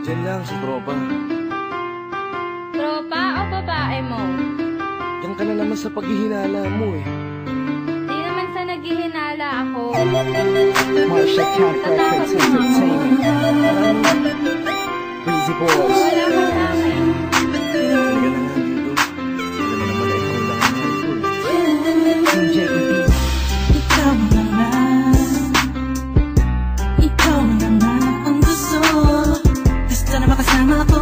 Diyan lang sa tropa. Tropa o babae mo? Diyan ka na naman sa paghihinala mo eh. Di naman sa naghihinala ako. Marsha Camp Records Entertainment. Breezy Boys. Wala ka sa akin. Halika na nga dito. Alam mo naman na ikaw lang ang mahal ko eh. Team JEB. Ikaw na nga. Ikaw na nga ang gusto. Gusto na makasama ko.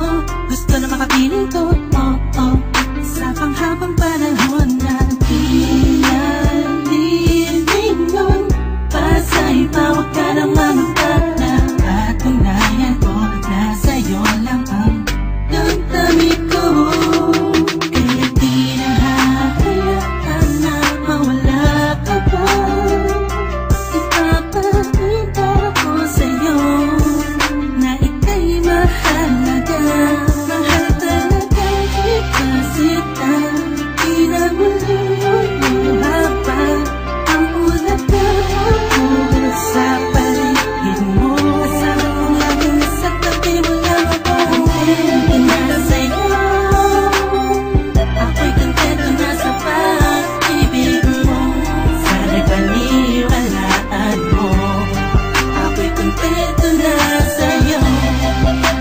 Gusto na makapiling ko. Oh, oh. Sa panghabang panahon na pinalilingon. Para sa iba, huwag ka nang mamagpala. Patunayan ko na sa'yo lang ang damdamin ko. Kaya di na hahayaan na mawala ka pa. Ipapakita ko sa'yo na ika'y mahalaga. Mahal talaga kita sita. Di na muli haba ang ulat na ako sa paligid mo. Kasama kong lagi nasa tabi mo lang ako. Hindi na sa'yo. Ako'y kontento na sa pag-ibig mo. Sana'y paniwalaan mo. Ako'y kontento na sa'yo.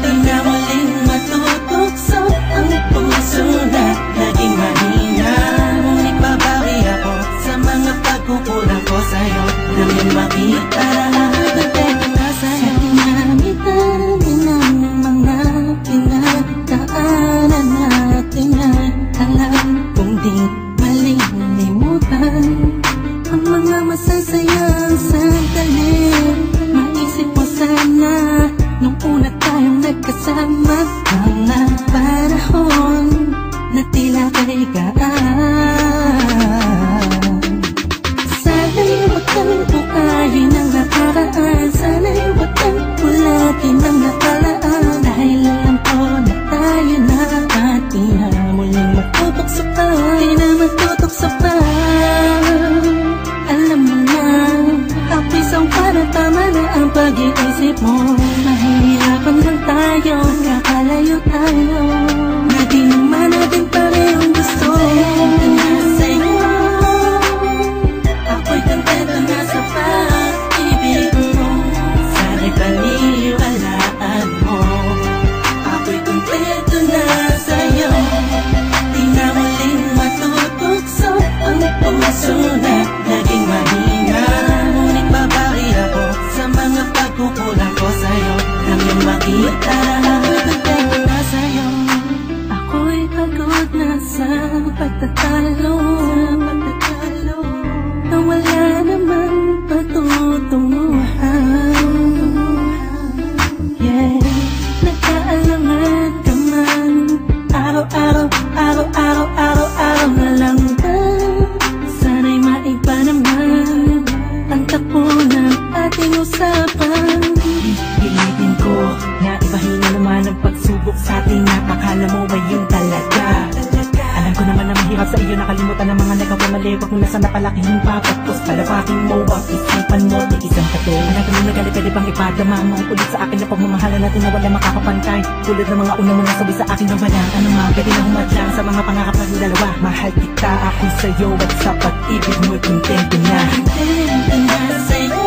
Di na muling matutukso ang puso na naging mahina. Ngunit babawi ako sa mga pagkukulang ko sa'yo. Nang makita ako'y kontento na sa'yo. Dami-dami ng mga pinagdaanan natin ay alam kong di malilimutan. Ang mga masasayang sandali. Maisip mo sana nung una tayong nagkasama. Mga panahon na tila kay gaan. Sana'y huwag kang bukayin ang nakaraan. Sana'y huwag kang ulatin ang nakalaan. Dahil alam ko na tayo na at di na muling magtutukso pa. Di na magtutukso pa. Alam mo na, ako'y sangpa na tama na ang pag-iisip mo. Mahihirapan lang tayo, kakalayo tayo. Na di naman natin parehong gusto. Kontento na sa'yo. Ako'y kontento na sa pag-ibig mo. Sana'y paniwalaan mo. Ako'y kontento na sa'yo. Di na muling matutukso ang puso na naging mahina. Ngunit babawi ako sa mga pagkukulang ko sa'yo. Nang iyong makita ako'y kontento na sa'yo. Ako'y pagod na sa pagtatalo. Na wala namang patutunguhan. Yeah, nagkaalangan ka man. Araw-araw na lang ba? Sana'y maiba naman ang takbo ng ating usapan. Pilitin ko na ibahin na naman ang pagsubok sa ating nakakala mo ba yun talaga? Alam ko naman na mahirap sa iyo nakalimutan ang mga nagkawamali. Wag mo na sana palakihin pa. Tapos palawakin mo ang isipan mo. Tigisan ka to. Alam mo nagali pwede bang ipadama mo ulit sa akin na pagmamahalan natin na wala makakapantay. Tulad ng mga una mo nasabi sa akin na wala. Ano nga pwede na humadlang sa mga pangarap natin dalawa. Mahal kita ako'y sa'yo at sa pag-ibig mo'y kontento na. Kontento na sa'yo.